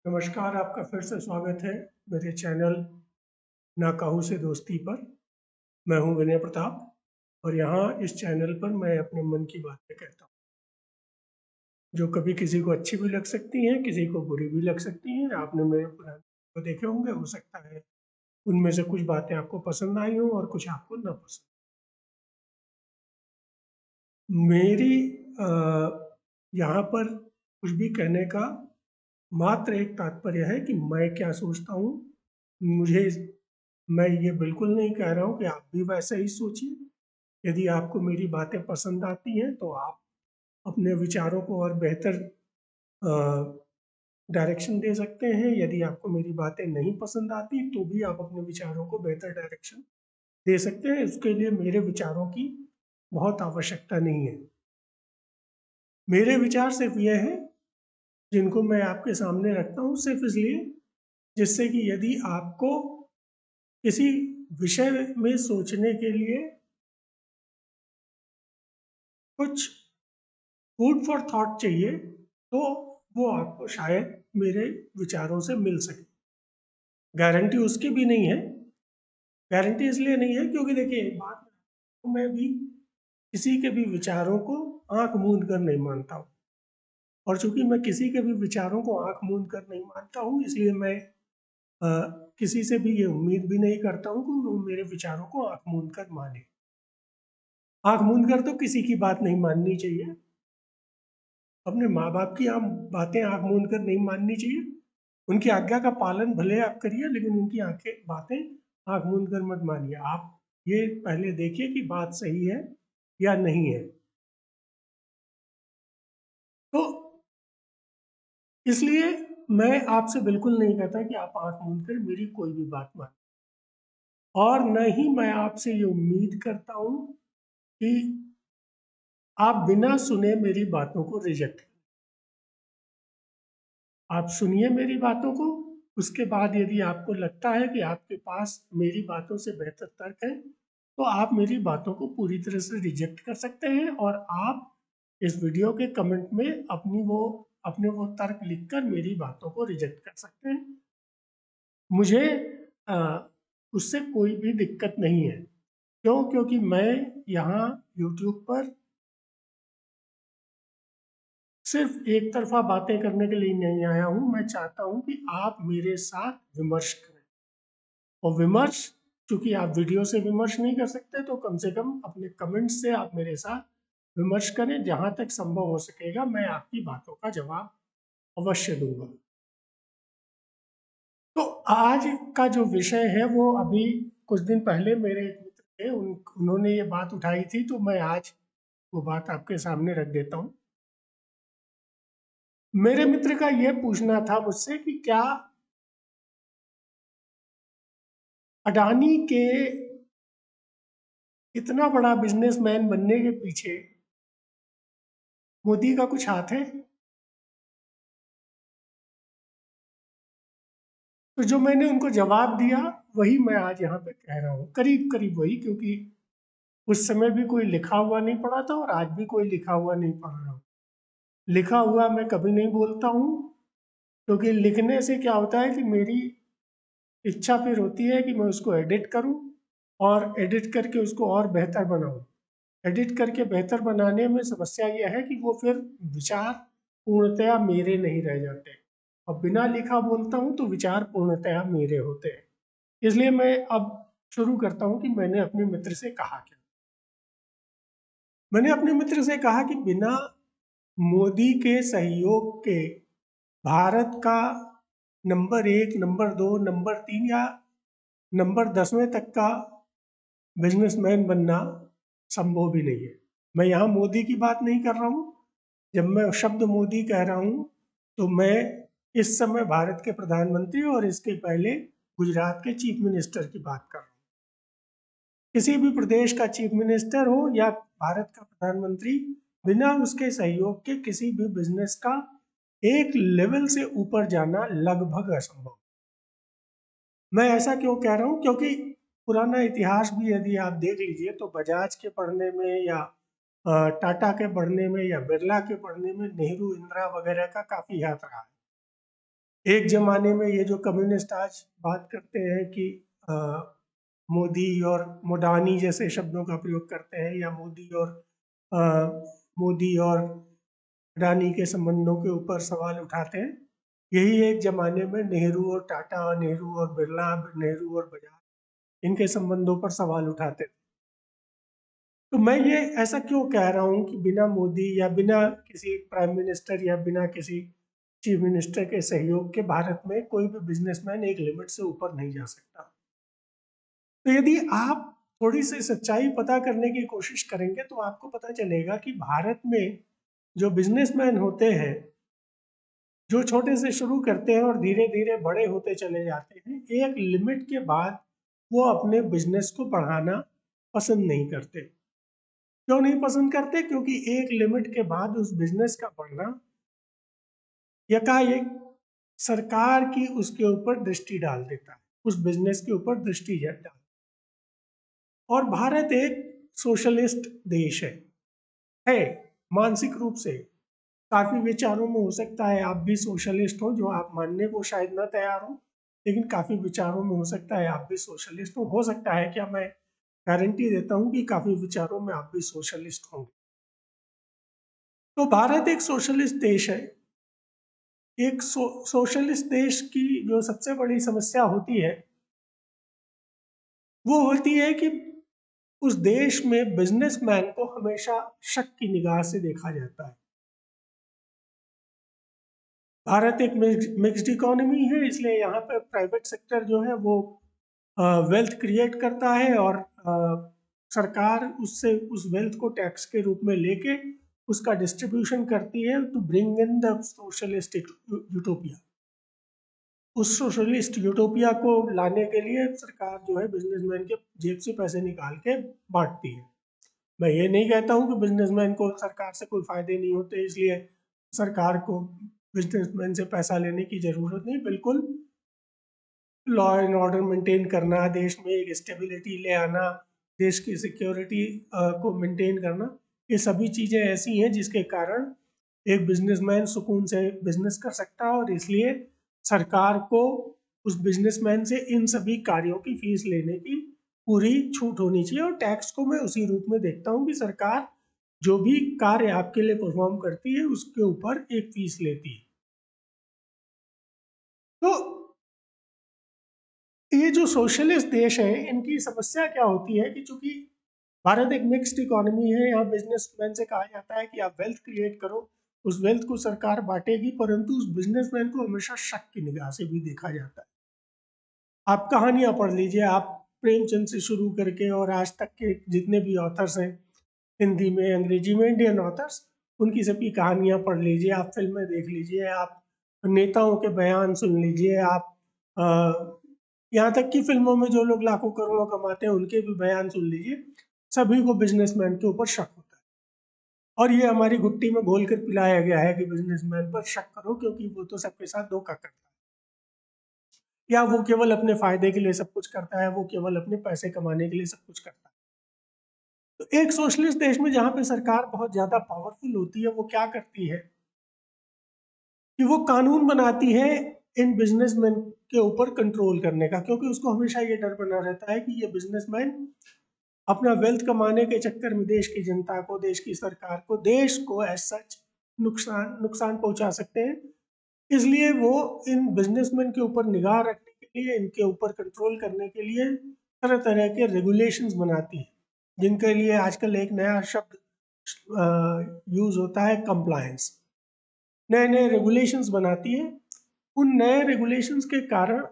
नमस्कार, आपका फिर से स्वागत है मेरे चैनल ना कहूँ से दोस्ती पर। मैं हूँ विनय प्रताप और यहाँ इस चैनल पर मैं अपने मन की बातें कहता हूँ, जो कभी किसी को अच्छी भी लग सकती हैं, किसी को बुरी भी लग सकती हैं। आपने मेरे पुराने वीडियो देखे होंगे, हो सकता है उनमें से कुछ बातें आपको पसंद आई हों और कुछ आपको ना पसंद। मेरी अ, यहाँ पर कुछ भी कहने का मात्र एक तात्पर्य है कि मैं क्या सोचता हूँ। मुझे मैं ये बिल्कुल नहीं कह रहा हूँ कि आप भी वैसे ही सोचिए। यदि आपको मेरी बातें पसंद आती हैं तो आप अपने विचारों को और बेहतर डायरेक्शन दे सकते हैं। यदि आपको मेरी बातें नहीं पसंद आती तो भी आप अपने विचारों को बेहतर डायरेक्शन दे सकते हैं। उसके लिए मेरे विचारों की बहुत आवश्यकता नहीं है। मेरे विचार सिर्फ ये हैं जिनको मैं आपके सामने रखता हूँ, सिर्फ इसलिए जिससे कि यदि आपको किसी विषय में सोचने के लिए कुछ फूड फॉर थॉट चाहिए तो वो आपको शायद मेरे विचारों से मिल सके। गारंटी उसकी भी नहीं है। गारंटी इसलिए नहीं है क्योंकि देखिए एक बात, मैं भी किसी के भी विचारों को आंख मूंद कर नहीं मानता हूँ। और चूंकि मैं किसी के भी विचारों को आंख मूंद कर नहीं मानता हूँ, इसलिए मैं किसी से भी ये उम्मीद भी नहीं करता हूँ कि वो मेरे विचारों को आंख मूंद कर माने। आंख मूंद कर तो किसी की बात नहीं माननी चाहिए। अपने माँ बाप की आप बातें आंख मूंद कर नहीं माननी चाहिए। उनकी आज्ञा का पालन भले आप करिए, लेकिन उनकी आंखें बातें आंख मूंद कर मत मानिए। आप ये पहले देखिए कि बात सही है या नहीं है। तो इसलिए मैं आपसे बिल्कुल नहीं कहता कि आप आंख मूंद कर मेरी कोई भी बात माने। और न ही मैं आपसे ये उम्मीद करता हूँ कि आप बिना सुने मेरी बातों को रिजेक्ट करें। आप सुनिए मेरी बातों को, उसके बाद यदि आपको लगता है कि आपके पास मेरी बातों से बेहतर तर्क है तो आप मेरी बातों को पूरी तरह से रिजेक्ट कर सकते हैं और आप इस वीडियो के कमेंट में अपने वो तर्क लिखकर मेरी बातों को रिजेक्ट कर सकते हैं। मुझे अ, उससे कोई भी दिक्कत नहीं है। क्यों? क्योंकि मैं यहाँ यूट्यूब पर सिर्फ एक तरफा बातें करने के लिए नहीं आया हूँ। मैं चाहता हूँ कि आप मेरे साथ विमर्श करें। और विमर्श, चूंकि आप वीडियो से विमर्श नहीं कर सकते, तो कम से कम अपने कमेंट से आप मेरे साथ विमर्श करें। जहां तक संभव हो सकेगा मैं आपकी बातों का जवाब अवश्य दूंगा। तो आज का जो विषय है वो अभी कुछ दिन पहले मेरे एक मित्र थे, उन्होंने ये बात उठाई थी, तो मैं आज वो बात आपके सामने रख देता हूँ। मेरे मित्र का ये पूछना था मुझसे कि क्या अडानी के इतना बड़ा बिजनेसमैन बनने के पीछे मोदी का कुछ हाथ है? तो जो मैंने उनको जवाब दिया वही मैं आज यहाँ पे कह रहा हूँ, करीब करीब वही, क्योंकि उस समय भी कोई लिखा हुआ नहीं पढ़ा था और आज भी कोई लिखा हुआ नहीं पढ़ रहा हूँ। लिखा हुआ मैं कभी नहीं बोलता हूँ, क्योंकि लिखने से क्या होता है कि मेरी इच्छा फिर होती है कि मैं उसको एडिट करूँ और एडिट करके उसको और बेहतर बनाऊँ। एडिट करके बेहतर बनाने में समस्या यह है कि वो फिर विचार पूर्णतया मेरे नहीं रह जाते, और बिना लिखा बोलता हूँ तो विचार पूर्णतया मेरे होते हैं। इसलिए मैं अब शुरू करता हूँ कि मैंने अपने मित्र से कहा क्या। मैंने अपने मित्र से कहा कि बिना मोदी के सहयोग के भारत का नंबर 1, नंबर 2, नंबर 3 या नंबर 10वें तक का बिजनेसमैन बनना संभव भी नहीं है। मैं यहाँ मोदी की बात नहीं कर रहा हूँ। जब मैं शब्द मोदी कह रहा हूँ तो मैं इस समय भारत के प्रधानमंत्री और इसके पहले गुजरात के चीफ मिनिस्टर की बात कर रहा हूँ। किसी भी प्रदेश का चीफ मिनिस्टर हो या भारत का प्रधानमंत्री, बिना उसके सहयोग के किसी भी बिजनेस का एक लेवल से ऊपर जाना लगभग असंभव। मैं ऐसा क्यों कह रहा हूँ? क्योंकि पुराना इतिहास भी यदि आप देख लीजिए तो बजाज के पढ़ने में या टाटा के पढ़ने में या बिरला के पढ़ने में नेहरू, इंदिरा वगैरह का काफी हाथ रहा है। एक जमाने में ये जो कम्युनिस्ट आज बात करते हैं कि अ, मोदी और मोडानी जैसे शब्दों का प्रयोग करते हैं, या मोदी और अडानी के संबंधों के ऊपर सवाल उठाते हैं, यही एक जमाने में नेहरू और टाटा, नेहरू और बिरला, नेहरू और बजाज, इनके संबंधों पर सवाल उठाते थे। तो मैं ये ऐसा क्यों कह रहा हूँ कि बिना मोदी या बिना किसी प्राइम मिनिस्टर या बिना किसी चीफ मिनिस्टर के सहयोग के भारत में कोई भी बिजनेसमैन एक लिमिट से ऊपर नहीं जा सकता। तो यदि आप थोड़ी सी सच्चाई पता करने की कोशिश करेंगे तो आपको पता चलेगा कि भारत में जो बिजनेसमैन होते हैं, जो छोटे से शुरू करते हैं और धीरे धीरे बड़े होते चले जाते हैं, एक लिमिट के बाद वो अपने बिजनेस को बढ़ाना पसंद नहीं करते। क्यों नहीं पसंद करते? क्योंकि एक लिमिट के बाद उस बिजनेस का बढ़ना यकाएक सरकार की उसके ऊपर दृष्टि डाल देता है, उस बिजनेस के ऊपर दृष्टि डाल। और भारत एक सोशलिस्ट देश है मानसिक रूप से। काफी विचारों में हो सकता है आप भी सोशलिस्ट हो, जो आप मानने को शायद ना तैयार हो, लेकिन काफी विचारों में हो सकता है आप भी सोशलिस्ट हो सकता है, क्या मैं गारंटी देता हूं कि काफी विचारों में आप भी सोशलिस्ट होंगे। तो भारत एक सोशलिस्ट देश है। एक सोशलिस्ट देश की जो सबसे बड़ी समस्या होती है वो होती है कि उस देश में बिजनेसमैन को हमेशा शक की निगाह से देखा जाता है। भारत एक मिक्स्ड इकोनॉमी है, इसलिए यहाँ पे प्राइवेट सेक्टर जो है वो वेल्थ क्रिएट करता है, और सरकार उससे उस वेल्थ को टैक्स के रूप में लेके उसका डिस्ट्रीब्यूशन करती है to bring in the socialist utopia. उस सोशलिस्ट यूटोपिया को लाने के लिए सरकार जो है बिजनेसमैन के जेब से पैसे निकाल के बांटती है। मैं ये नहीं कहता हूँ कि बिजनेसमैन को सरकार से कोई फायदे नहीं होते, इसलिए सरकार को बिजनेसमैन से पैसा लेने की जरूरत नहीं। बिल्कुल, लॉ एंड ऑर्डर मेंटेन करना, देश में एक स्टेबिलिटी ले आना, देश की सिक्योरिटी को मेंटेन करना, ये सभी चीज़ें ऐसी हैं जिसके कारण एक बिजनेसमैन सुकून से बिजनेस कर सकता है, और इसलिए सरकार को उस बिजनेसमैन से इन सभी कार्यों की फीस लेने की पूरी छूट होनी चाहिए। और टैक्स को मैं उसी रूप में देखता हूँ कि सरकार जो भी कार्य आपके लिए परफॉर्म करती है उसके ऊपर एक फीस लेती है। तो ये जो सोशलिस्ट देश हैं इनकी समस्या क्या होती है कि चूंकि भारत एक मिक्स्ड इकोनॉमी है, यहाँ बिजनेसमैन से कहा जाता है कि आप वेल्थ क्रिएट करो, उस वेल्थ को सरकार बांटेगी, परंतु उस बिजनेसमैन को हमेशा शक की निगाह से भी देखा जाता है। आप कहानियां पढ़ लीजिए, आप प्रेमचंद से शुरू करके और आज तक के जितने भी ऑथर्स हैं, हिंदी में अंग्रेजी में, इंडियन ऑथर्स, उनकी सभी कहानियां पढ़ लीजिए, आप फिल्में देख लीजिए, आप नेताओं के बयान सुन लीजिए, आप यहाँ तक कि फिल्मों में जो लोग लाखों करोड़ों कमाते हैं उनके भी बयान सुन लीजिए। सभी को बिजनेसमैन के ऊपर शक होता है, और ये हमारी घुट्टी में घोल कर पिलाया गया है कि बिजनेसमैन पर शक करो क्योंकि वो तो सबके साथ धोखा करता है, या वो केवल अपने फायदे के लिए सब कुछ करता है, वो केवल अपने पैसे कमाने के लिए सब कुछ करता है। तो एक सोशलिस्ट देश में जहाँ पे सरकार बहुत ज्यादा पावरफुल होती है, वो क्या करती है कि वो कानून बनाती है इन बिजनेसमैन के ऊपर कंट्रोल करने का, क्योंकि उसको हमेशा ये डर बना रहता है कि ये बिजनेसमैन अपना वेल्थ कमाने के चक्कर में देश की जनता को, देश की सरकार को, देश को एज सच नुकसान नुकसान पहुंचा सकते हैं। इसलिए वो इन बिजनेसमैन के ऊपर निगाह रखने के लिए, इनके ऊपर कंट्रोल करने के लिए तरह तरह के रेगुलेशंस बनाती है, जिनके लिए आजकल एक नया शब्द यूज होता है, कंप्लायंस। नए नए रेगुलेशंस बनाती है। उन नए रेगुलेशंस के कारण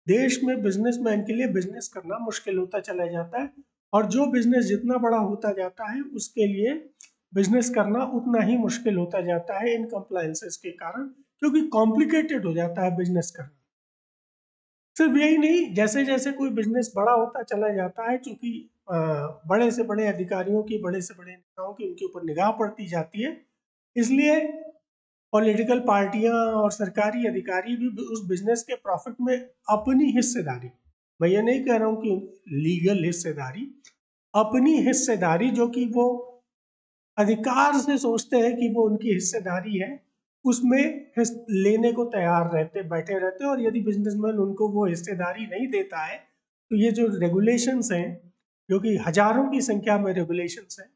देश में बिजनेसमैन के लिए बिजनेस करना मुश्किल होता चला जाता है, और जो बिजनेस जितना बड़ा होता जाता है उसके लिए बिजनेस करना उतना ही मुश्किल होता जाता है इन कंप्लायंसेस के कारण, क्योंकि कॉम्प्लिकेटेड हो जाता है बिजनेस करना। सिर्फ यही नहीं, जैसे जैसे कोई बिजनेस बड़ा होता चला जाता है, चूंकि बड़े से बड़े अधिकारियों की, बड़े से बड़े नेताओं की उनके ऊपर निगाह पड़ती जाती है, इसलिए पॉलिटिकल पार्टियां और सरकारी अधिकारी भी उस बिजनेस के प्रॉफिट में अपनी हिस्सेदारी, मैं ये नहीं कह रहा हूँ कि लीगल हिस्सेदारी, अपनी हिस्सेदारी जो कि वो अधिकार से सोचते हैं कि वो उनकी हिस्सेदारी है, उसमें लेने को तैयार बैठे रहते, और यदि बिजनेसमैन उनको वो हिस्सेदारी नहीं देता है तो ये जो रेगुलेशंस हैं, जो कि हजारों की संख्या में रेगुलेशंस हैं,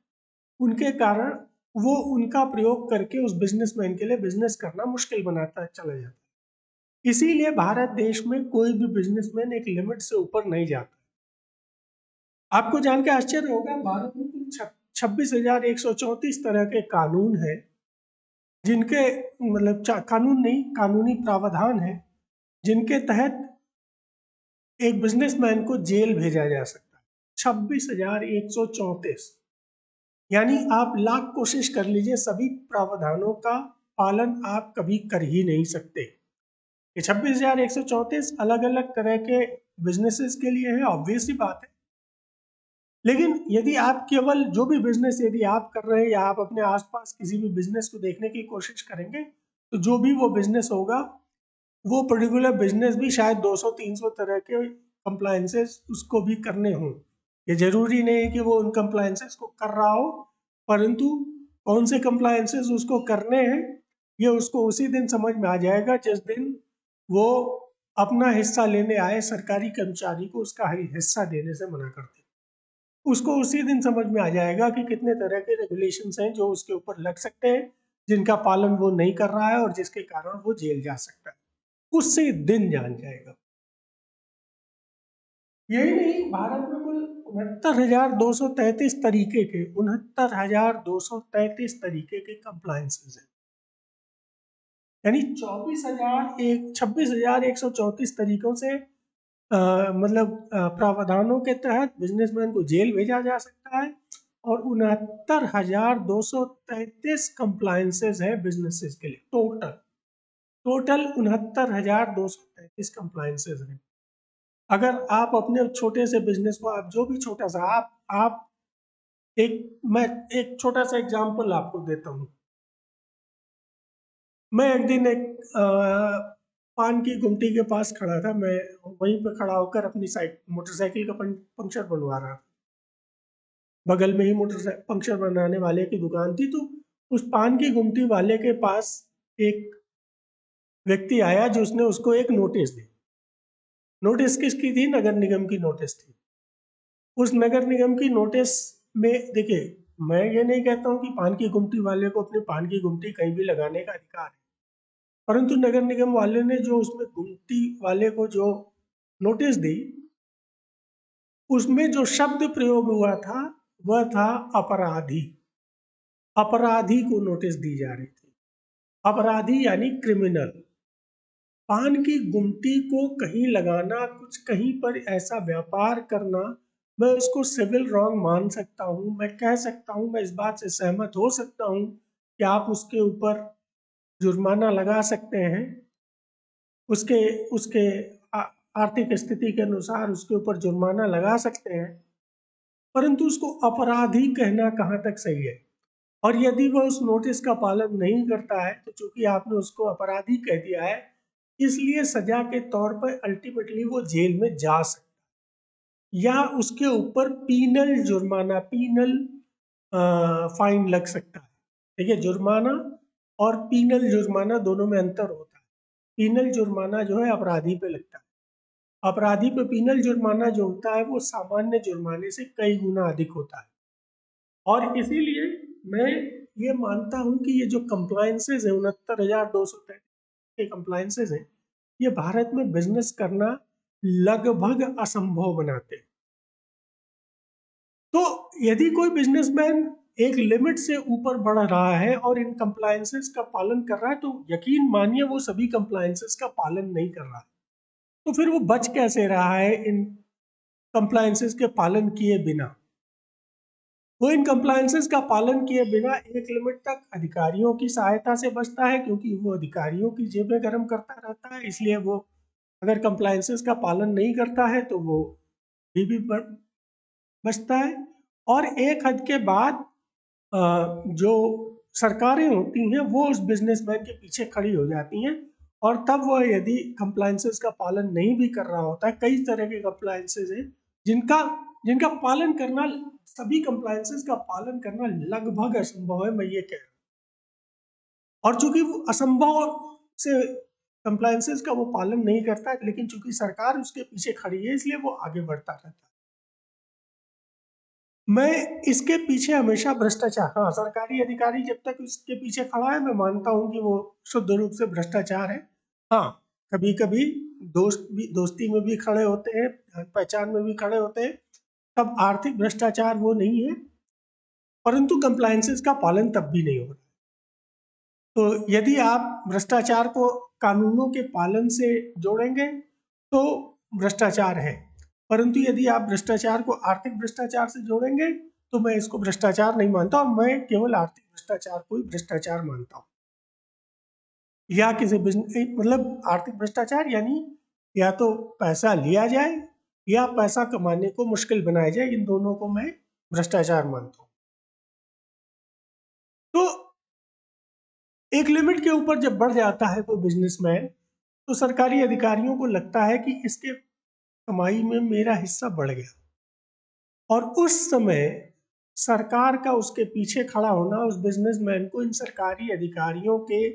उनके कारण वो उनका प्रयोग करके उस बिजनेसमैन के लिए बिजनेस करना मुश्किल बनाता चला जाता है। इसीलिए भारत देश में कोई भी बिजनेसमैन एक लिमिट से ऊपर नहीं जाता। आपको जान के आश्चर्य होगा, भारत में कुल 26,134 तरह के कानून हैं, जिनके मतलब कानून नहीं, कानूनी प्रावधान है जिनके तहत एक बिजनेसमैन को जेल भेजा जा सकता है। 26,134, यानी आप लाख कोशिश कर लीजिए, सभी प्रावधानों का पालन आप कभी कर ही नहीं सकते। ये 26,134 अलग अलग तरह के बिजनेसेस के लिए है, ऑब्वियस सी बात है। लेकिन यदि आप केवल जो भी बिजनेस यदि आप कर रहे हैं या आप अपने आसपास किसी भी बिजनेस को देखने की कोशिश करेंगे, तो जो भी वो बिजनेस होगा, वो पर्टिकुलर बिजनेस भी शायद 200-300 तरह के कंप्लायंसेस उसको भी करने हों। ये जरूरी नहीं है कि वो उन कंप्लायंसेस को कर रहा हो, परंतु कौन से कंप्लायंसेस उसको करने हैं ये उसको उसी दिन समझ में आ जाएगा जिस दिन वो अपना हिस्सा लेने आए सरकारी कर्मचारी को उसका हिस्सा देने से मना कर दे। उसको उसी दिन समझ में आ जाएगा कि कितने तरह के रेगुलेशंस हैं जो उसके ऊपर लग सकते हैं, जिनका पालन वो नहीं कर रहा है और जिसके कारण वो जेल जा सकता है। उसी दिन जान जाएगा। यही नहीं, भारत में कुल 69,233 तरीके के कंप्लायंसेस हैं, यानी 26,134 तरीकों से मतलब प्रावधानों के तहत बिजनेसमैन को जेल भेजा जा सकता है, और 69,233 कंप्लायंसेस है बिजनेसेस के लिए। टोटल 69,233 कंप्लायंसेस हैं। अगर आप अपने छोटे से बिजनेस को, आप जो भी छोटा सा, आप मैं एक छोटा सा एग्जांपल आपको देता हूँ। मैं एक दिन एक पान की गुमटी के पास खड़ा था। मैं वहीं पर खड़ा होकर अपनी मोटरसाइकिल का पंक्चर बनवा रहा था। बगल में ही मोटरसाइकिल पंक्चर बनाने वाले की दुकान थी। तो उस पान की गुमटी वाले के पास एक व्यक्ति आया जो उसने उसको एक नोटिस दी। नोटिस किसकी थी? नगर निगम की नोटिस थी। उस नगर निगम की नोटिस में, देखिए, मैं ये नहीं कहता हूँ कि पान की गुमटी वाले को अपने पान की गुमटी कहीं भी लगाने का अधिकार है, परंतु नगर निगम वाले ने जो उसमें गुमटी वाले को जो नोटिस दी, उसमें जो शब्द प्रयोग हुआ था वह था अपराधी। अपराधी को नोटिस दी जा रही थी। अपराधी यानी क्रिमिनल। पान की गुमटी को कहीं लगाना, कुछ कहीं पर ऐसा व्यापार करना, मैं उसको सिविल रॉन्ग मान सकता हूँ। मैं कह सकता हूँ, मैं इस बात से सहमत हो सकता हूँ कि आप उसके ऊपर जुर्माना लगा सकते हैं, उसके उसके आर्थिक स्थिति के अनुसार उसके ऊपर जुर्माना लगा सकते हैं, परंतु उसको अपराधी कहना कहाँ तक सही है? और यदि वह उस नोटिस का पालन नहीं करता है, तो चूंकि आपने उसको अपराधी कह दिया है, इसलिए सजा के तौर पर अल्टीमेटली वो जेल में जा सकता है, या उसके ऊपर पीनल जुर्माना, पीनल फाइन लग सकता है। देखिए, जुर्माना और पीनल जुर्माना दोनों में अंतर होता है। पीनल जुर्माना जो है अपराधी पे लगता है। अपराधी पे पीनल जुर्माना जो होता है वो सामान्य जुर्माने से कई गुना अधिक होता है। और इसीलिए मैं ये मानता हूँ कि ये जो कंप्लायंसेज है, 69,233 के कंप्लायंसेज हैं, ये भारत में बिजनेस करना लगभग असंभव बनाते हैं। तो यदि कोई बिजनेसमैन एक लिमिट से ऊपर बढ़ रहा है और इन कंप्लायंसेस का पालन कर रहा है, तो यकीन मानिए वो सभी कंप्लायंसेस का पालन नहीं कर रहा है। तो फिर वो बच कैसे रहा है इन कंप्लायंसेस के पालन किए बिना? वो इन कंप्लायंसेस का पालन किए बिना एक लिमिट तक अधिकारियों की सहायता से बचता है, क्योंकि वो अधिकारियों की जेबें गर्म करता रहता है। इसलिए वो अगर कंप्लायंसेस का पालन नहीं करता है तो वो भी बचता है। और एक हद के बाद जो सरकारें होती हैं वो उस बिजनेसमैन के पीछे खड़ी हो जाती हैं, और तब वह यदि कंप्लायंसेस का पालन नहीं भी कर रहा होता है, कई तरह के कंप्लायंसेस हैं जिनका जिनका पालन करना, सभी कंप्लायंसेस का पालन करना लगभग असंभव है, मैं ये कह रहा हूँ। और चूंकि वो असंभव से कंप्लायंसेस का वो पालन नहीं करता है, लेकिन चूंकि सरकार उसके पीछे खड़ी है इसलिए वो आगे बढ़ता रहता है। मैं इसके पीछे हमेशा भ्रष्टाचार, हाँ, सरकारी अधिकारी जब तक उसके पीछे खड़ा है मैं मानता हूँ कि वो शुद्ध रूप से भ्रष्टाचार है। हाँ, कभी कभी दोस्ती में भी खड़े होते हैं, पहचान में भी खड़े होते हैं, तब आर्थिक भ्रष्टाचार वो नहीं है, परंतु कंप्लायंसेस का पालन तब भी नहीं हो रहा। तो यदि आप भ्रष्टाचार को कानूनों के पालन से जोड़ेंगे तो भ्रष्टाचार है, परंतु यदि आप भ्रष्टाचार को आर्थिक भ्रष्टाचार से जोड़ेंगे तो मैं इसको भ्रष्टाचार नहीं मानता, और मैं केवल आर्थिक भ्रष्टाचार को ही भ्रष्टाचार मानता हूँ। या किसी बिजनेस, मतलब आर्थिक भ्रष्टाचार यानी या तो पैसा लिया जाए या पैसा कमाने को मुश्किल बनाया जाए, इन दोनों को मैं भ्रष्टाचार मानता हूँ। तो एक लिमिट के ऊपर जब बढ़ जाता है कोई बिजनेसमैन, तो सरकारी अधिकारियों को लगता है कि इसके कमाई में मेरा हिस्सा बढ़ गया, और उस समय सरकार का उसके पीछे खड़ा होना उस बिजनेसमैन को इन सरकारी अधिकारियों के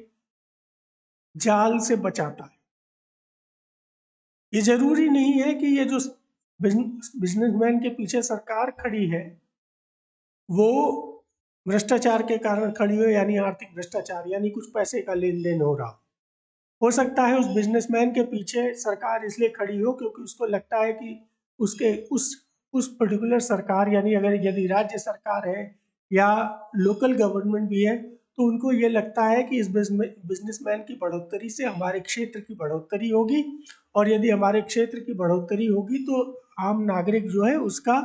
जाल से बचाता है। ये जरूरी नहीं है कि ये जो बिजनेसमैन के पीछे सरकार खड़ी है वो भ्रष्टाचार के कारण खड़ी हो, यानी आर्थिक भ्रष्टाचार, यानी कुछ पैसे का लेन देन हो रहा हो सकता है उस बिजनेसमैन के पीछे सरकार इसलिए खड़ी हो क्योंकि उसको लगता है कि उसके उस पर्टिकुलर सरकार, यानी अगर यदि राज्य सरकार है या लोकल गवर्नमेंट भी है, तो उनको ये लगता है कि इस बिजनेसमैन की बढ़ोतरी से हमारे क्षेत्र की बढ़ोतरी होगी, और यदि हमारे क्षेत्र की बढ़ोतरी होगी तो आम नागरिक जो है उसका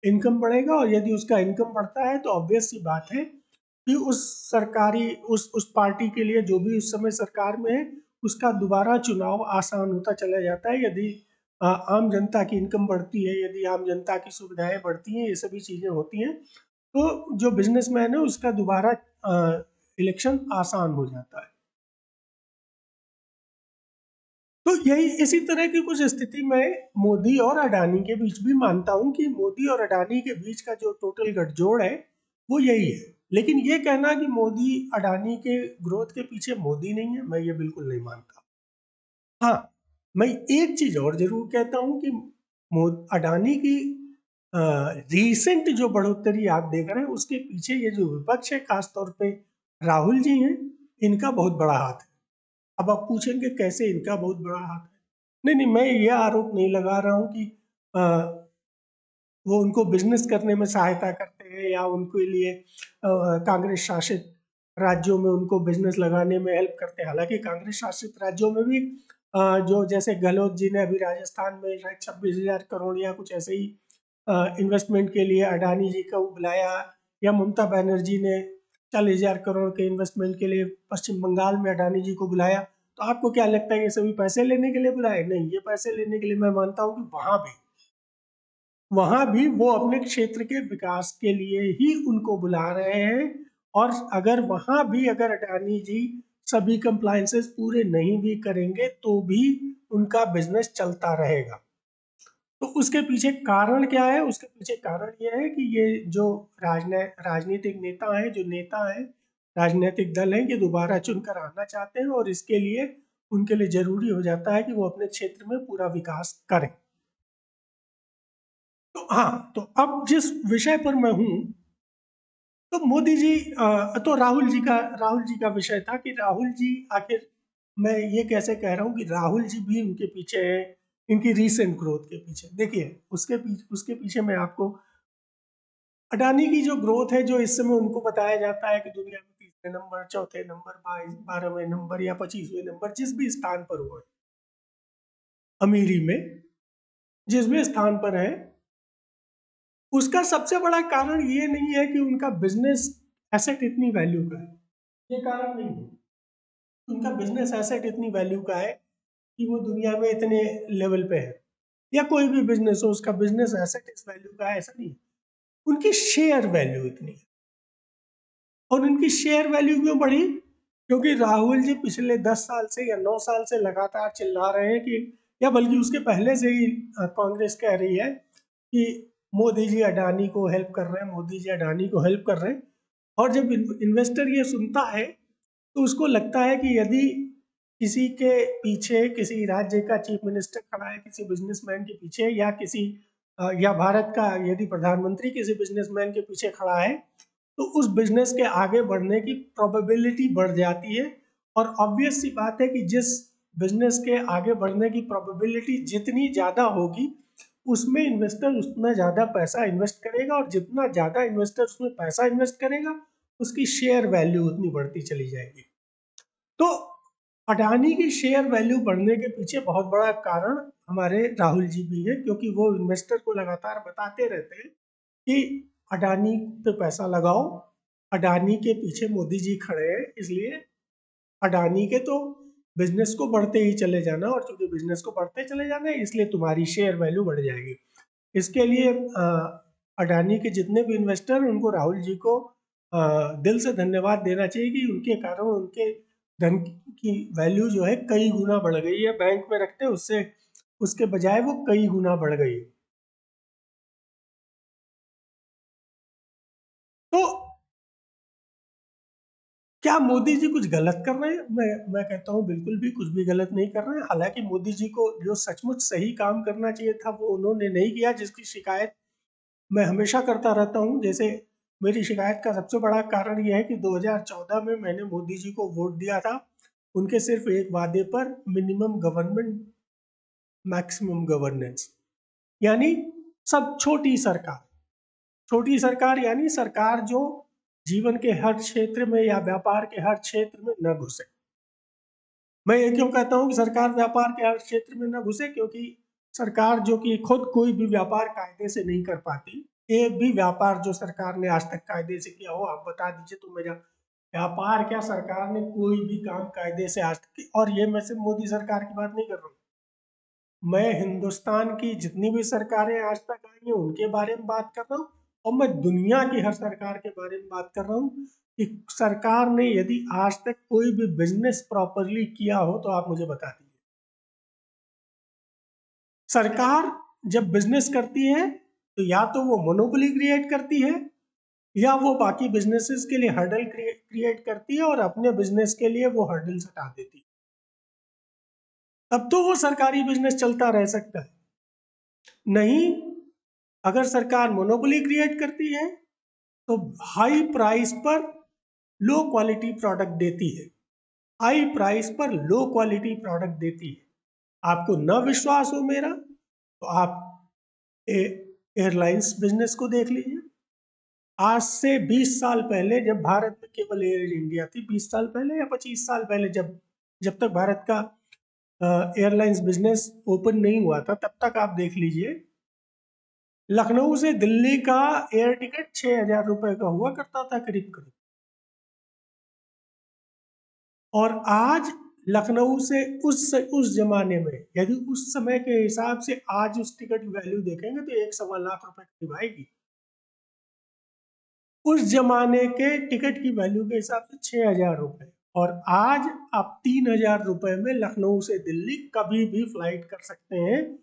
इनकम बढ़ेगा, और यदि उसका इनकम बढ़ता है तो ऑब्वियस सी बात है कि उस सरकारी उस पार्टी के लिए जो भी उस समय सरकार में है उसका दोबारा चुनाव आसान होता चला जाता है, यदि आम जनता की इनकम बढ़ती है, यदि आम जनता की सुविधाएं बढ़ती हैं, ये सभी चीज़ें होती हैं, तो जो बिजनेसमैन है उसका दोबारा इलेक्शन आसान हो जाता है। तो यही इसी तरह की कुछ स्थिति में मोदी और अडानी के बीच भी मानता हूं कि मोदी और अडानी के बीच का जो टोटल गठजोड़ है वो यही है। लेकिन ये कहना कि मोदी अडानी के ग्रोथ के पीछे मोदी नहीं है, मैं ये बिल्कुल नहीं मानता। हाँ, मैं एक चीज और जरूर कहता हूँ कि अडानी की रीसेंट जो बढ़ोतरी आप देख रहे हैं उसके पीछे ये जो विपक्ष है, खासतौर पे राहुल जी हैं, इनका बहुत बड़ा हाथ है। अब आप पूछेंगे कैसे इनका बहुत बड़ा हाथ है। नहीं नहीं, मैं ये आरोप नहीं लगा रहा हूँ कि अ, वो उनको बिजनेस करने में सहायता करते हैं या उनके लिए कांग्रेस शासित राज्यों में उनको बिजनेस लगाने में हेल्प करते हैं। हालांकि कांग्रेस शासित राज्यों में भी जो जैसे गहलोत जी ने अभी राजस्थान में शायद 26,000 करोड़ या कुछ ऐसे ही इन्वेस्टमेंट के लिए अडानी जी को बुलाया, या ममता बनर्जी ने 40,000 करोड़ के इन्वेस्टमेंट के लिए पश्चिम बंगाल में अडानी जी को बुलाया। तो आपको क्या लगता है ये सभी पैसे लेने के लिए बुलाए? नहीं, ये पैसे लेने के लिए मैं मानता हूँ कि वहां भी वो अपने क्षेत्र के विकास के लिए ही उनको बुला रहे हैं, और अगर वहां भी अगर अडानी जी सभी कंप्लायंसेस पूरे नहीं भी करेंगे तो भी उनका बिजनेस चलता रहेगा। तो उसके पीछे कारण क्या है? उसके पीछे कारण यह है कि ये जो राजनीतिक नेता हैं, जो नेता हैं, राजनीतिक दल हैं, ये दोबारा चुनकर आना चाहते हैं, और इसके लिए उनके लिए जरूरी हो जाता है कि वो अपने क्षेत्र में पूरा विकास करें। तो हाँ, तो अब जिस विषय पर मैं हूँ, तो मोदी जी तो राहुल जी का विषय था कि राहुल जी आखिर, मैं ये कैसे कह रहा हूँ कि राहुल जी भी उनके पीछे है, इनकी रीसेंट ग्रोथ के पीछे। देखिए, उसके पीछे मैं आपको अडानी की जो ग्रोथ है, जो इस समय उनको बताया जाता है कि दुनिया में तीसरे नंबर, चौथे नंबर, 12वें नंबर या 25वें नंबर, जिस भी स्थान पर हुआ है अमीरी में, जिस भी स्थान पर है, उसका सबसे बड़ा कारण ये नहीं है कि उनका बिजनेस एसेट इतनी वैल्यू का है, ये कारण नहीं है। उनका बिजनेस एसेट इतनी वैल्यू का है कि वो दुनिया में इतने लेवल पे है, या कोई भी बिजनेस हो उसका बिजनेस एसेट इस वैल्यू का है, ऐसा नहीं है। उनकी शेयर वैल्यू इतनी है। और उनकी शेयर वैल्यू क्यों बढ़ी? क्योंकि राहुल जी पिछले 10 साल से या 9 साल से लगातार चिल्ला रहे हैं कि, या बल्कि उसके पहले से ही कांग्रेस कह रही है कि मोदी जी अडानी को हेल्प कर रहे हैं, मोदी जी अडानी को हेल्प कर रहे हैं। और जब इन्वेस्टर ये सुनता है तो उसको लगता है कि यदि किसी के पीछे किसी राज्य का चीफ मिनिस्टर खड़ा है, किसी बिजनेसमैन के पीछे, या या भारत का यदि प्रधानमंत्री किसी बिजनेसमैन के पीछे खड़ा है, तो उस बिजनेस के आगे बढ़ने की प्रोबेबिलिटी बढ़ जाती है। और ऑब्वियस सी बात है कि जिस बिजनेस के आगे बढ़ने की प्रोबेबिलिटी जितनी ज़्यादा होगी, उसमें इन्वेस्टर उतना ज़्यादा पैसा इन्वेस्ट करेगा, और जितना ज़्यादा इन्वेस्टर उसमें पैसा इन्वेस्ट करेगा, उसकी शेयर वैल्यू उतनी बढ़ती चली जाएगी। तो अडानी की शेयर वैल्यू बढ़ने के पीछे बहुत बड़ा कारण हमारे राहुल जी भी है, क्योंकि वो इन्वेस्टर को लगातार बताते रहते हैं कि अडानी पे पैसा लगाओ, अडानी के पीछे मोदी जी खड़े हैं, इसलिए अडानी के तो बिजनेस को बढ़ते ही चले जाना, और चूंकि बिजनेस को बढ़ते चले जाना है, इसलिए तुम्हारी शेयर वैल्यू बढ़ जाएगी। इसके लिए अडानी के जितने भी इन्वेस्टर हैं, उनको राहुल जी को दिल से धन्यवाद देना चाहिए कि उनके कारण उनके धन की वैल्यू जो है कई गुना बढ़ गई है। बैंक में रखते उससे उसके बजाय वो कई गुना बढ़ गई है। तो क्या मोदी जी कुछ गलत कर रहे हैं? मैं कहता हूँ बिल्कुल भी कुछ भी गलत नहीं कर रहे हैं। हालांकि मोदी जी को जो सचमुच सही काम करना चाहिए था वो उन्होंने नहीं किया, जिसकी शिकायत मैं हमेशा करता रहता हूँ। जैसे मेरी शिकायत का सबसे बड़ा कारण यह है कि 2014 में मैंने मोदी जी को वोट दिया था उनके सिर्फ एक वादे पर, मिनिमम गवर्नमेंट मैक्सिमम गवर्नेंस, यानी सब छोटी सरकार, यानी सरकार जो जीवन के हर क्षेत्र में या व्यापार के हर क्षेत्र में न घुसे। मैं ये क्यों कहता हूँ कि सरकार व्यापार के हर क्षेत्र में न घुसे, क्योंकि सरकार जो कि खुद कोई भी व्यापार कायदे से नहीं कर पाती, एक भी व्यापार जो सरकार ने आज तक कायदे से किया हो आप बता दीजिए तो मेरा। व्यापार क्या, सरकार ने कोई भी काम कायदे से आज तक की, और ये मैं सिर्फ मोदी सरकार की बात नहीं कर रहा हूँ, मैं हिंदुस्तान की जितनी भी सरकारें आज तक आई हैं उनके बारे में बात कर रहा हूँ, और मैं दुनिया की हर सरकार के बारे में बात कर रहा हूँ कि सरकार ने यदि आज तक कोई भी बिजनेस प्रॉपरली किया हो तो आप मुझे बता दीजिए। सरकार जब बिजनेस करती है तो या तो वो मोनोपोली क्रिएट करती है, या वो बाकी बिजनेसेस के लिए हर्डल क्रिएट करती है और अपने बिजनेस के लिए वो हर्डल्स हटा देती है। तब तो वो सरकारी बिजनेस चलता रह सकता है। नहीं, अगर सरकार मोनोपोली क्रिएट करती है तो हाई प्राइस पर लो क्वालिटी प्रोडक्ट देती है, हाई प्राइस पर लो क्वालिटी प्रोडक्ट देती है। आपको न विश्वास हो मेरा तो आप एयरलाइंस बिजनेस को देख लीजिए। आज से 20 साल पहले जब भारत में केवल एयर इंडिया थी, 20 साल पहले या 25 साल पहले, जब जब तक भारत का एयरलाइंस बिजनेस ओपन नहीं हुआ था, तब तक आप देख लीजिए लखनऊ से दिल्ली का एयर टिकट 6,000 रुपए का हुआ करता था करीब करीब। और आज लखनऊ से उस जमाने में यदि उस समय के हिसाब से आज उस टिकट की वैल्यू देखेंगे तो 1.25 लाख रुपए करीब आएगी। उस जमाने के टिकट की वैल्यू के हिसाब से 6,000 रुपए, और आज आप 3,000 रुपए में लखनऊ से दिल्ली कभी भी फ्लाइट कर सकते हैं,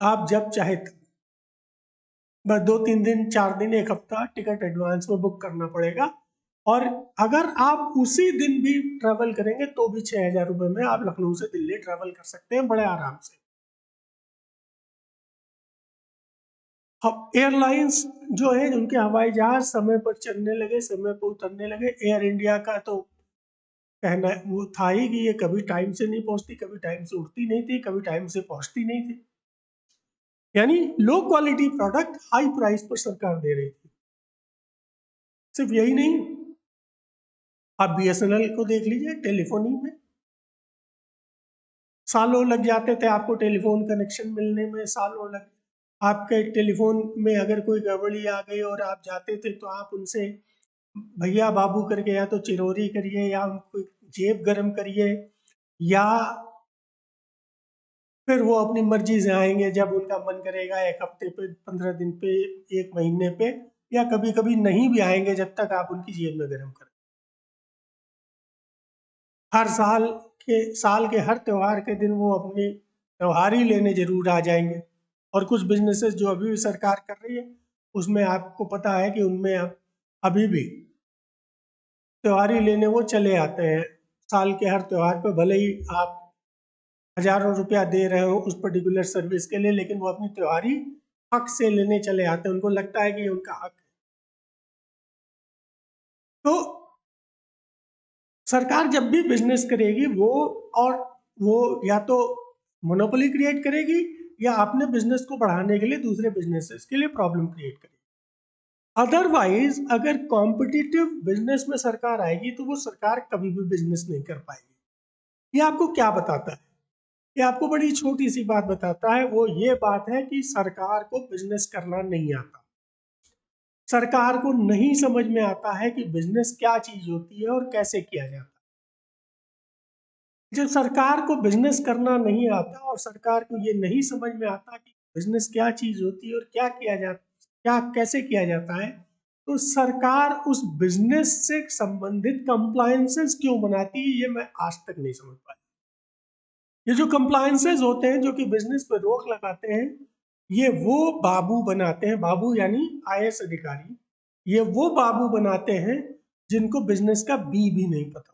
आप जब चाहे बस 2-3 दिन 4 दिन 1 हफ्ता टिकट एडवांस में बुक करना पड़ेगा। और अगर आप उसी दिन भी ट्रैवल करेंगे तो भी 6,000 रुपए में आप लखनऊ से दिल्ली ट्रैवल कर सकते हैं बड़े आराम से। अब एयरलाइंस जो है उनके हवाई जहाज समय पर चलने लगे, समय पर उतरने लगे। एयर इंडिया का तो कहना वो था ही कि ये कभी टाइम से नहीं पहुंचती, कभी टाइम से उड़ती नहीं थी, कभी टाइम से पहुंचती नहीं थी, यानी low quality product high price पर सरकार दे रही थी। सिर्फ यही नहीं, आप बीएसएनएल को देख लीजिए, टेलीफोनी में सालों लग जाते थे आपको टेलीफोन कनेक्शन मिलने में, सालों लग। आपके टेलीफोन में अगर कोई गड़बड़ी आ गई और आप जाते थे तो आप उनसे भैया बाबू करके या तो चिरौरी करिए या उनको जेब गरम करिए, या फिर वो अपनी मर्जी से आएंगे जब उनका मन करेगा, 1 हफ्ते पे, 15 दिन पे, 1 महीने पे, या कभी कभी नहीं भी आएंगे जब तक आप उनकी जेब में गर्म करें। हर साल के हर त्योहार के दिन वो अपनी त्योहार ही लेने जरूर आ जाएंगे। और कुछ बिजनेसेस जो अभी भी सरकार कर रही है उसमें आपको पता है कि उनमें अब अभी भी त्योहारी लेने वो चले आते हैं। साल के हर त्योहार पे भले ही आप हजारों रुपया दे रहे हो उस पर्टिकुलर सर्विस के लिए, लेकिन वो अपनी त्योहारी हक से लेने चले आते हैं, उनको लगता है कि ये उनका हक है। तो सरकार जब भी बिजनेस करेगी वो, और वो या तो मोनोपोली क्रिएट करेगी या अपने बिजनेस को बढ़ाने के लिए दूसरे बिजनेसेस के लिए प्रॉब्लम क्रिएट करेगी। अदरवाइज अगर कॉम्पिटिटिव बिजनेस में सरकार आएगी तो वो सरकार कभी भी बिजनेस नहीं कर पाएगी। ये आपको क्या बताता है? ये आपको बड़ी छोटी सी बात बताता है। वो ये बात है कि सरकार को बिजनेस करना नहीं आता। सरकार को नहीं समझ में आता है कि बिजनेस क्या चीज होती है और कैसे किया जाता है। जब सरकार को बिजनेस करना नहीं आता और सरकार को ये नहीं समझ में आता कि बिजनेस क्या चीज होती है और क्या किया जाता, क्या कैसे किया जाता है, तो सरकार उस बिजनेस से संबंधित कंप्लायंसेस क्यों बनाती है, ये मैं आज तक नहीं समझ पाया। ये जो कंप्लायंसेस होते हैं जो कि बिजनेस पे रोक लगाते हैं, ये वो बाबू बनाते हैं, बाबू यानी आईएएस अधिकारी, ये वो बाबू बनाते हैं जिनको बिजनेस का बी भी नहीं पता।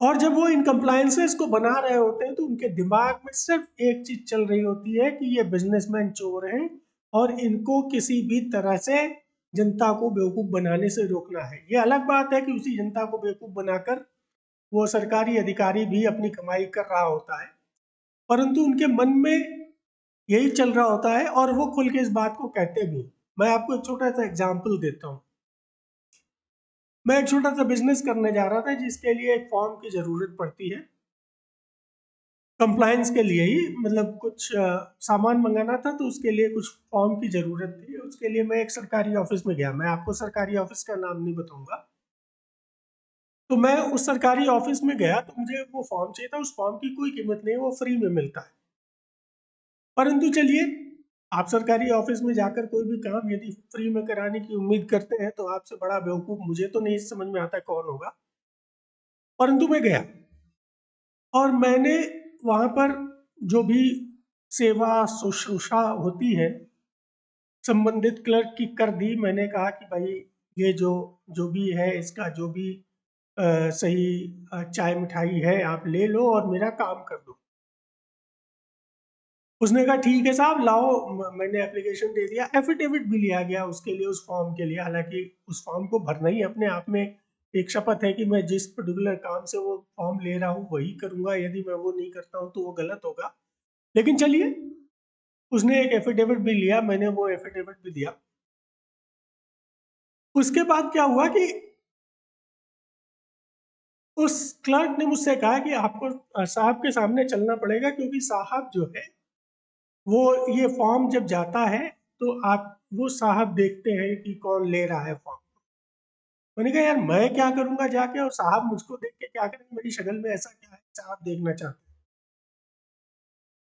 और जब वो इन कंप्लायंसेस को बना रहे होते हैं तो उनके दिमाग में सिर्फ एक चीज चल रही होती है कि ये बिजनेसमैन चोर हैं और इनको किसी भी तरह से जनता को बेवकूफ बनाने से रोकना है। ये अलग बात है कि उसी जनता को बेवकूफ बनाकर वो सरकारी अधिकारी भी अपनी कमाई कर रहा होता है, परंतु उनके मन में यही चल रहा होता है और वो खुल के इस बात को कहते भी। मैं आपको एक छोटा सा एग्जाम्पल देता हूँ। मैं एक छोटा सा बिजनेस करने जा रहा था जिसके लिए एक फॉर्म की जरूरत पड़ती है, कंप्लायंस के लिए ही, मतलब कुछ सामान मंगाना था तो उसके लिए कुछ फॉर्म की जरूरत थी। उसके लिए मैं एक सरकारी ऑफिस में गया। मैं आपको सरकारी ऑफिस का नाम नहीं बताऊंगा। तो मैं उस सरकारी ऑफिस में गया तो मुझे वो फॉर्म चाहिए था। उस फॉर्म की कोई कीमत नहीं, वो फ्री में मिलता है। परंतु चलिए, आप सरकारी ऑफिस में जाकर कोई भी काम यदि फ्री में कराने की उम्मीद करते हैं तो आपसे बड़ा बेवकूफ मुझे तो नहीं समझ में आता कौन होगा। परंतु मैं गया और मैंने वहां पर जो भी सेवा शुश्रूषा होती है संबंधित क्लर्क की कर दी। मैंने कहा कि भाई ये जो जो भी है इसका जो भी सही चाय मिठाई है आप ले लो और मेरा काम कर दो। उसने कहा ठीक है साहब लाओ। मैंने एप्लीकेशन दे दिया, एफिडेविट भी लिया गया उसके लिए, उस फॉर्म के लिए। हालांकि उस फॉर्म को भरना ही अपने आप में एक शपथ है कि मैं जिस पर्टिकुलर काम से वो फॉर्म ले रहा हूँ वही करूंगा, यदि मैं वो नहीं करता हूँ तो वो गलत होगा। लेकिन चलिए, उसने एक एफिडेविट भी लिया, मैंने वो एफिडेविट भी दिया। उसके बाद क्या हुआ कि उस क्लर्क ने मुझसे कहा कि आपको साहब के सामने चलना पड़ेगा, क्योंकि साहब जो है वो ये फॉर्म जब जाता है तो आप वो साहब देखते हैं कि कौन ले रहा है फॉर्म। मैंने कहा यार मैं क्या करूंगा जाके, और साहब मुझको देख के क्या करेंगे, मेरी शक्ल में ऐसा क्या है साहब देखना चाहते हैं।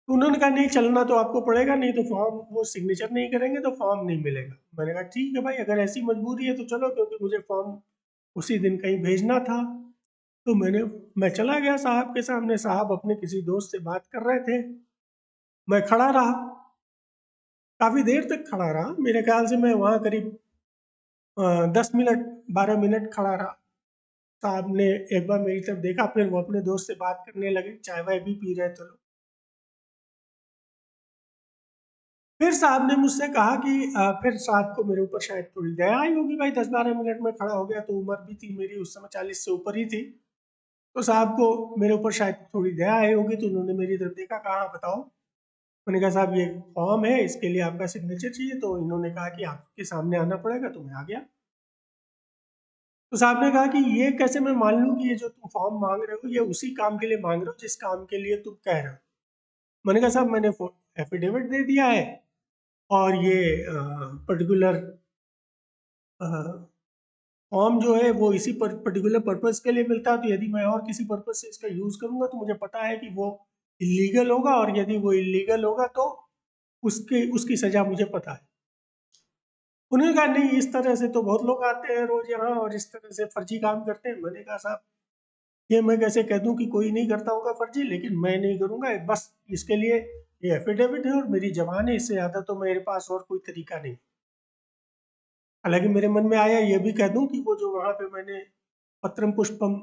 तो उन्होंने कहा नहीं चलना तो आपको पड़ेगा, नहीं तो फॉर्म वो सिग्नेचर नहीं करेंगे तो फॉर्म नहीं मिलेगा। मैंने कहा ठीक है भाई, अगर ऐसी मजबूरी है तो चलो, क्योंकि मुझे फॉर्म उसी दिन कहीं भेजना था। तो मैं चला गया साहब के सामने। साहब अपने किसी दोस्त से बात कर रहे थे। मैं खड़ा रहा, काफी देर तक खड़ा रहा। मेरे ख्याल से मैं वहाँ करीब 10 मिनट 12 मिनट खड़ा रहा। साहब ने एक बार मेरी तरफ देखा, फिर वो अपने दोस्त से बात करने लगे, चाय वाय भी पी रहे थे लोग। फिर साहब ने मुझसे कहा कि फिर साहब को मेरे ऊपर शायद थोड़ी दया आई होगी, भाई 10-12 मिनट में खड़ा हो गया तो उम्र भी थी मेरी उस समय 40 से ऊपर ही थी। तो साहब को मेरे ऊपर शायद थोड़ी दया आई होगी, तो उन्होंने मेरी तरफ देखा, कहा "हाँ, बताओ"। मैंने कहा साहब ये फॉर्म है, इसके लिए आपका सिग्नेचर चाहिए। तो इन्होंने कहा कि आपके सामने आना पड़ेगा, तो मैं आ गया। तो साहब ने कहा कि ये कैसे मैं मान लूं कि ये जो तुम फॉर्म मांग रहे हो ये उसी काम के लिए मांग रहे हो जिस काम के लिए तुम कह रहे हो। मैंने कहा साहब मैंने एफिडेविट दे दिया है और ये पर्टिकुलर फॉर्म जो है वो इसी पर्टिकुलर पर्पस के लिए मिलता है। तो यदि मैं और किसी पर्पस से इसका यूज करूंगा तो मुझे पता है कि वो इलीगल होगा, और यदि वो इलीगल होगा तो उसके उसकी सजा मुझे पता है। उन्होंने कहा नहीं, इस तरह से तो बहुत लोग आते हैं रोज यहाँ और इस तरह से फर्जी काम करते हैं। मैंने कहा साहब ये मैं कैसे कह दूं कि कोई नहीं करता होगा फर्जी, लेकिन मैं नहीं करूंगा, बस इसके लिए ये एफिडेविट है और मेरी जबान है, इससे ज्यादा तो मेरे पास और कोई तरीका नहीं। हालांकि मेरे मन में आया ये भी कह दूं कि वो जो वहाँ पे मैंने पत्रम पुष्पम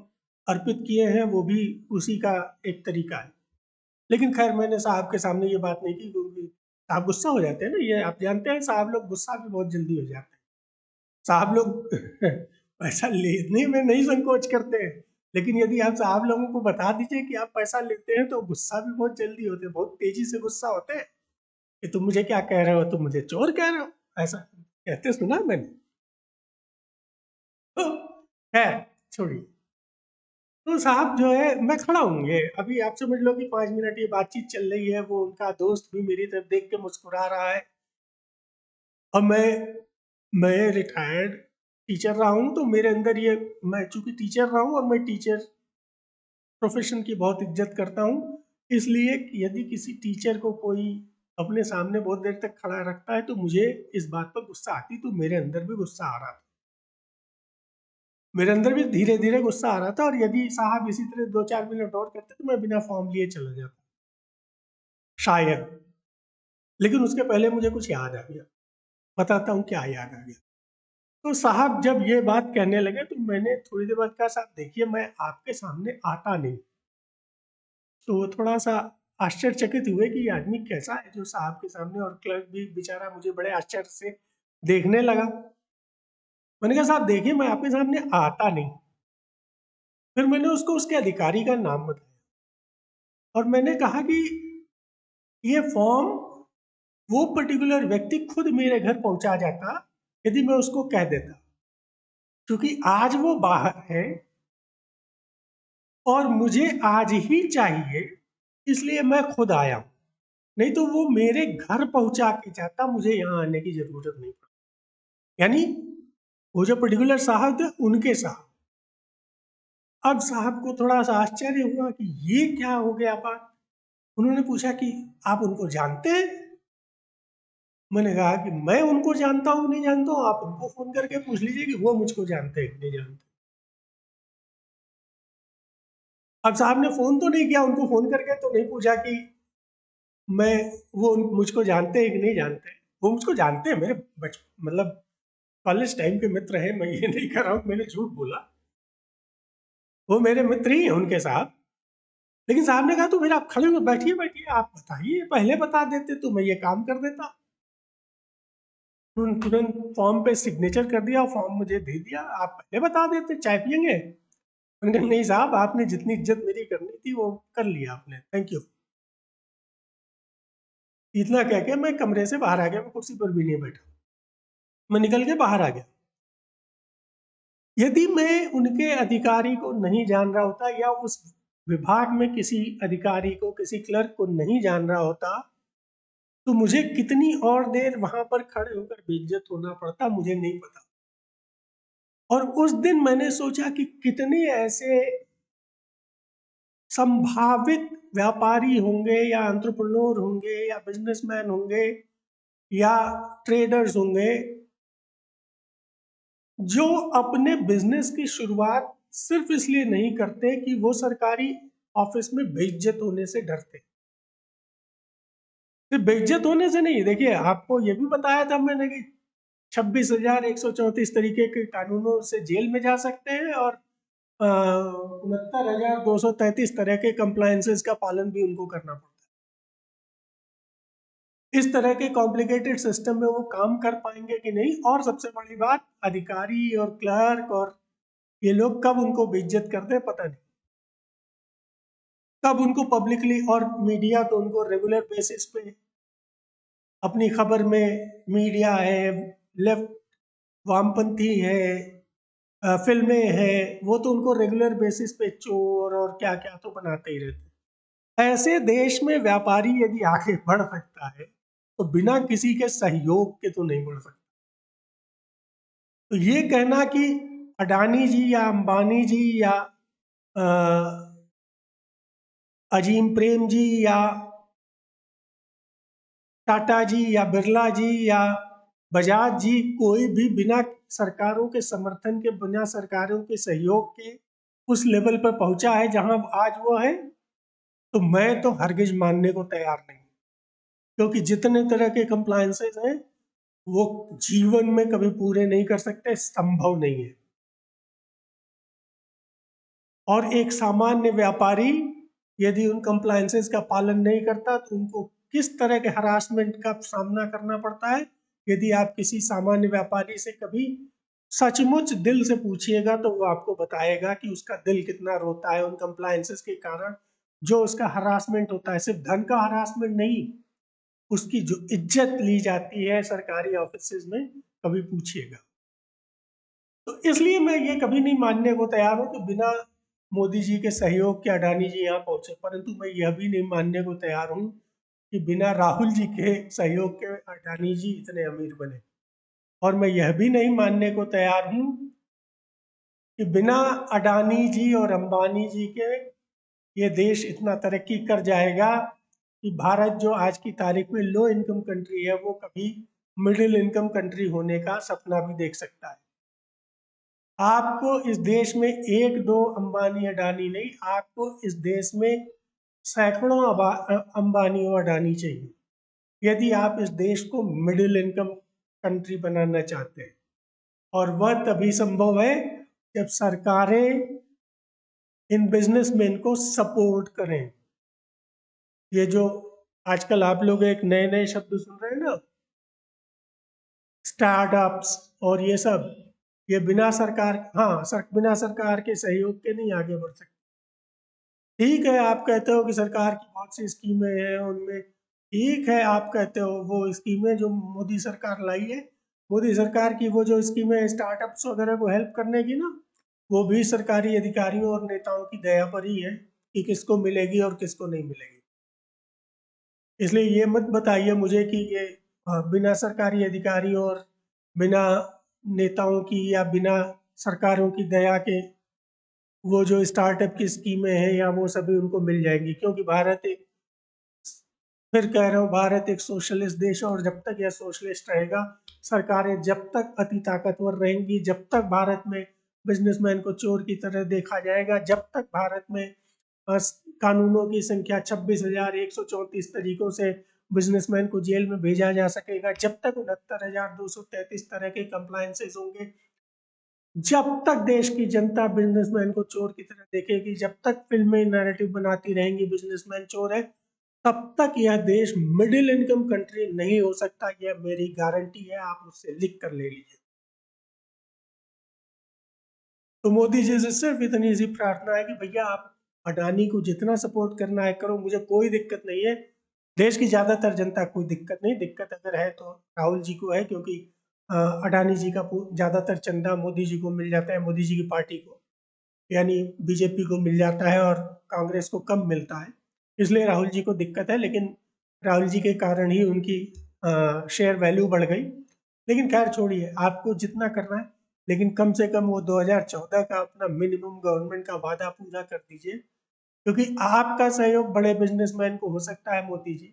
अर्पित किए हैं वो भी उसी का एक तरीका है। लेकिन खैर मैंने साहब के सामने ये बात नहीं की क्योंकि साहब गुस्सा हो जाते हैं ना, ये आप जानते हैं साहब लोग गुस्सा भी बहुत जल्दी हो जाते हैं। साहब लोग पैसा लेने में नहीं संकोच करते हैं, लेकिन यदि आप साहब लोगों को बता दीजिए कि आप पैसा लेते हैं तो गुस्सा भी बहुत जल्दी होते हैं, बहुत तेजी से गुस्सा होते हैं कि तुम मुझे क्या कह रहे हो, तुम मुझे चोर कह रहे हो, ऐसा कहते सुना है मैंने। तो खैर छोड़िए। तो साहब जो है मैं खड़ा हूँ, ये अभी आप समझ लो कि 5 मिनट ये बातचीत चल रही है, वो उनका दोस्त भी मेरी तरफ देख के मुस्कुरा रहा है और मैं रिटायर्ड टीचर रहा हूँ, तो मेरे अंदर ये, मैं चूंकि टीचर रहा हूँ और मैं टीचर प्रोफेशन की बहुत इज्जत करता हूँ, इसलिए यदि किसी टीचर को कोई अपने सामने बहुत देर तक खड़ा रखता है तो मुझे इस बात पर गुस्सा आती, तो मेरे अंदर भी गुस्सा आ रहा था, मेरे अंदर भी धीरे धीरे गुस्सा आ रहा था। और यदि साहब इसी तरह 2-4 मिनट और करते तो मैं बिना फॉर्म लिए चला जाता शायद। लेकिन उसके पहले मुझे कुछ याद आ गया, बताता हूँ क्या याद आ गया। तो साहब जब ये बात कहने लगे तो मैंने थोड़ी देर बाद कहा, साहब देखिए मैं आपके सामने आता नहीं। तो वो थोड़ा सा आश्चर्यचकित हुए कि ये आदमी कैसा है जो साहब के सामने, और क्लर्क भी बेचारा मुझे बड़े आश्चर्य से देखने लगा। मैंने कहा, साहब देखिए मैं आपके सामने आता नहीं। फिर मैंने उसको उसके अधिकारी का नाम बताया और मैंने कहा कि ये फॉर्म वो पर्टिकुलर व्यक्ति खुद मेरे घर पहुंचा जाता यदि मैं उसको कह देता, क्योंकि आज वो बाहर है और मुझे आज ही चाहिए, इसलिए मैं खुद आया हूं। नहीं तो वो मेरे घर पहुंचा के जाता, मुझे यहाँ आने की जरूरत नहीं पड़ती। यानी वो जो पर्टिकुलर साहब थे उनके साहब। अब साहब को थोड़ा सा आश्चर्य हुआ कि ये क्या हो गया बात। उन्होंने पूछा कि आप उनको जानते हैं। मैंने कहा कि मैं उनको जानता हूँ नहीं जानता हूँ, आप उनको फोन करके पूछ लीजिए कि वो मुझको जानते हैं कि नहीं जानते। अब साहब ने फोन तो नहीं किया, उनको फोन करके तो नहीं पूछा कि मैं, वो मुझको जानते हैं कि नहीं जानते। वो मुझको जानते हैं, मेरे मतलब कॉलेज टाइम के मित्र हैं, मैं ये नहीं कर रहा हूँ मैंने झूठ बोला, वो मेरे मित्र ही हैं उनके साथ। लेकिन साहब ने कहा तो फिर आप खड़े हो, बैठिए बैठिए, आप बताइए, पहले बता देते तो मैं ये काम कर देता। तुरंत फॉर्म पे सिग्नेचर कर दिया, फॉर्म मुझे दे दिया, आप पहले बता देते, चाय पियेंगे। मैंने कहा नहीं साहब, आपने जितनी इज्जत मेरी करनी थी वो कर लिया आपने, थैंक यू। इतना कह के मैं कमरे से बाहर आ गया, मैं कुर्सी पर भी नहीं बैठा, मैं निकल के बाहर आ गया। यदि मैं उनके अधिकारी को नहीं जान रहा होता या उस विभाग में किसी अधिकारी को, किसी क्लर्क को नहीं जान रहा होता, तो मुझे कितनी और देर वहां पर खड़े होकर बेइज्जत होना पड़ता मुझे नहीं पता। और उस दिन मैंने सोचा कि कितने ऐसे संभावित व्यापारी होंगे या एंटरप्रेन्योर होंगे या बिजनेसमैन होंगे या ट्रेडर्स होंगे जो अपने बिजनेस की शुरुआत सिर्फ इसलिए नहीं करते कि वो सरकारी ऑफिस में बेइज्जत होने से डरते। सिर्फ बेइज्जत होने से नहीं, देखिए आपको ये भी बताया था मैंने कि 26,134 तरीके के कानूनों से जेल में जा सकते हैं और 69,233 तरह के कंप्लायंसेस का पालन भी उनको करना पड़ता है। इस तरह के कॉम्प्लिकेटेड सिस्टम में वो काम कर पाएंगे कि नहीं, और सबसे बड़ी बात अधिकारी और क्लर्क और ये लोग कब उनको बेइज्जत करते हैं पता नहीं, कब उनको पब्लिकली, और मीडिया तो उनको रेगुलर बेसिस पे अपनी खबर में, मीडिया है, लेफ्ट वामपंथी है, फिल्में हैं, वो तो उनको रेगुलर बेसिस पे चोर और क्या क्या तो बनाते ही रहते हैं। ऐसे देश में व्यापारी यदि आगे बढ़ सकता है तो बिना किसी के सहयोग के तो नहीं बढ़ सकता। तो ये कहना कि अडानी जी या अंबानी जी या अ, अजीम प्रेम जी या टाटा जी या बिरला जी या बजाज जी, कोई भी बिना सरकारों के समर्थन के, बिना सरकारों के सहयोग के उस लेवल पर पहुंचा है जहां आज वो है, तो मैं तो हरगिज मानने को तैयार नहीं। क्योंकि जितने तरह के कंप्लायंसेस हैं वो जीवन में कभी पूरे नहीं कर सकते, संभव नहीं है। और एक सामान्य व्यापारी यदि उन कंप्लायंसेस का पालन नहीं करता तो उनको किस तरह के हरासमेंट का सामना करना पड़ता है, यदि आप किसी सामान्य व्यापारी से कभी सचमुच दिल से पूछिएगा तो वो आपको बताएगा कि उसका दिल कितना रोता है उन कंप्लायंसेस के कारण। जो उसका हरासमेंट होता है, सिर्फ धन का हरासमेंट नहीं, उसकी जो इज्जत ली जाती है सरकारी ऑफिस में, कभी पूछिएगा। तो इसलिए मैं ये कभी नहीं मानने को तैयार हूँ कि बिना मोदी जी के सहयोग के अडानी जी यहाँ पहुंचे, परंतु मैं यह भी नहीं मानने को तैयार हूँ कि बिना राहुल जी के सहयोग के अडानी जी इतने अमीर बने। और मैं यह भी नहीं मानने को तैयार हूँ कि बिना अडानी जी और अंबानी जी के ये देश इतना तरक्की कर जाएगा कि भारत जो आज की तारीख में लो इनकम कंट्री है, वो कभी मिडिल इनकम कंट्री होने का सपना भी देख सकता है। आपको इस देश में एक दो अंबानी अडानी नहीं, आपको इस देश में सैकड़ों अंबानी और अडानी चाहिए यदि आप इस देश को मिडिल इनकम कंट्री बनाना चाहते हैं। और वह तभी संभव है जब सरकारें इन बिजनेसमैन को सपोर्ट करें। ये जो आजकल आप लोग एक नए नए शब्द सुन रहे हैं ना, स्टार्टअप्स और ये सब, ये बिना सरकार, बिना सरकार के सहयोग के नहीं आगे बढ़ सकते। ठीक है, आप कहते हो कि सरकार की बहुत सी स्कीमें हैं, उनमें ठीक है, आप कहते हो वो स्कीमें जो मोदी सरकार लाई है, मोदी सरकार की वो जो स्कीमें स्टार्टअप्स वगैरह को हेल्प करने की ना, वो भी सरकारी अधिकारियों और नेताओं की दया पर ही है कि किसको मिलेगी और किसको नहीं मिलेगी। इसलिए ये मत बताइए मुझे कि ये बिना सरकारी अधिकारियों और बिना नेताओं की या बिना सरकारों की दया के वो जो स्टार्टअप की स्कीमें हैं या वो सभी उनको मिल जाएंगी, क्योंकि भारत एक, फिर कह रहा हूँ, भारत एक सोशलिस्ट देश है और जब तक यह सोशलिस्ट रहेगा, सरकारें जब तक अति ताकतवर रहेंगी, जब तक भारत में बिजनेसमैन को चोर की तरह देखा जाएगा, जब तक भारत में कानूनों की संख्या 26,134 तरीकों से बिजनेसमैन को जेल में भेजा जा सकेगा, जब तक 69,233 तरह के कंप्लायंसेस होंगे, जब तक देश की जनता बिजनेसमैन को चोर की तरह देखेगी, जब तक फिल्में नैरेटिव बनाती रहेंगी बिजनेसमैन चोर है, तब तक यह देश मिडिल इनकम कंट्री नहीं हो सकता। यह मेरी गारंटी है, आप मुझसे लिख कर ले लीजिए। तो मोदी जी से सिर्फ इतनी सी प्रार्थना है कि भैया आप अडानी को जितना सपोर्ट करना है करो, मुझे कोई दिक्कत नहीं है। देश की ज़्यादातर जनता को कोई दिक्कत नहीं, दिक्कत अगर है तो राहुल जी को है, क्योंकि अडानी जी का ज़्यादातर चंदा मोदी जी को मिल जाता है, मोदी जी की पार्टी को, यानी बीजेपी को मिल जाता है और कांग्रेस को कम मिलता है, इसलिए राहुल जी को दिक्कत है। लेकिन राहुल जी के कारण ही उनकी शेयर वैल्यू बढ़ गई। लेकिन खैर छोड़िए, आपको जितना करना है, लेकिन कम से कम वो 2014 का अपना मिनिमम गवर्नमेंट का वादा पूरा कर दीजिए, क्योंकि आपका सहयोग बड़े बिजनेसमैन को हो सकता है मोदी जी,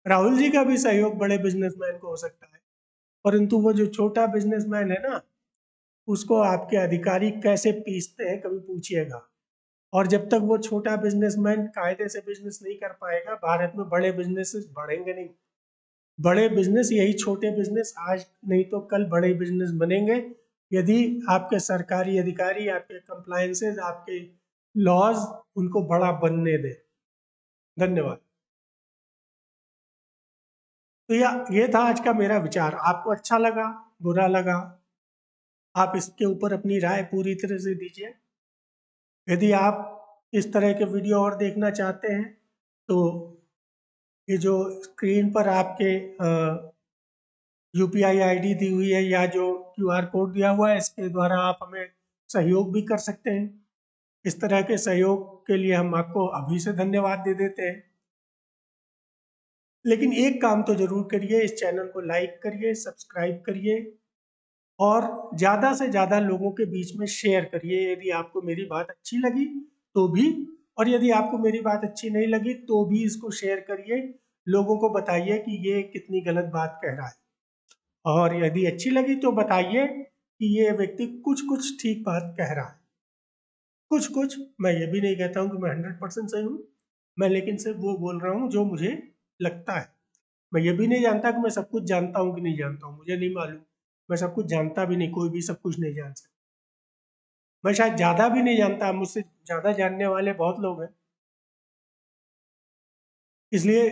राहुल जी का भी सहयोग बड़े बिजनेसमैन को हो सकता है, परंतु वो जो छोटा बिजनेसमैन है ना, उसको आपके अधिकारी कैसे पीसते हैं कभी पूछिएगा। और जब तक वो छोटा बिजनेसमैन कायदे से बिजनेस नहीं कर पाएगा, भारत में बड़े बिजनेसेस बढ़ेंगे नहीं। बड़े बिजनेस, यही छोटे बिजनेस आज नहीं तो कल बड़े बिजनेस बनेंगे, यदि आपके सरकारी अधिकारी, आपके कंप्लायंसेस, आपके लॉज उनको बड़ा बनने दें। धन्यवाद। तो ये था आज का मेरा विचार। आपको अच्छा लगा, बुरा लगा, आप इसके ऊपर अपनी राय पूरी तरह से दीजिए। यदि आप इस तरह के वीडियो और देखना चाहते हैं तो ये जो स्क्रीन पर आपके UPI ID दी हुई है या जो QR कोड दिया हुआ है, इसके द्वारा आप हमें सहयोग भी कर सकते हैं। इस तरह के सहयोग के लिए हम आपको अभी से धन्यवाद दे देते हैं। लेकिन एक काम तो ज़रूर करिए, इस चैनल को लाइक करिए, सब्सक्राइब करिए और ज़्यादा से ज़्यादा लोगों के बीच में शेयर करिए यदि आपको मेरी बात अच्छी लगी तो भी, और यदि आपको मेरी बात अच्छी नहीं लगी तो भी इसको शेयर करिए, लोगों को बताइए कि ये कितनी गलत बात कह रहा है। और यदि अच्छी लगी तो बताइए कि ये व्यक्ति कुछ कुछ ठीक बात कह रहा है, कुछ कुछ। मैं ये भी नहीं कहता हूँ कि मैं 100% सही हूँ, मैं लेकिन सिर्फ वो बोल रहा हूँ जो मुझे लगता है। मैं ये भी नहीं जानता कि मैं सब कुछ जानता हूँ कि नहीं जानता हूँ, मुझे नहीं मालूम। मैं सब कुछ जानता भी नहीं, कोई भी सब कुछ नहीं जान सकता। मैं शायद ज़्यादा भी नहीं जानता, मुझसे ज़्यादा जानने वाले बहुत लोग हैं। इसलिए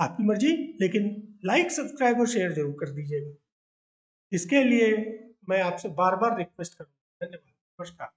आपकी मर्जी, लेकिन लाइक सब्सक्राइब और शेयर जरूर कर दीजिएगा। इसके लिए मैं आपसे बार बार रिक्वेस्ट करूँगा। धन्यवाद, नमस्कार।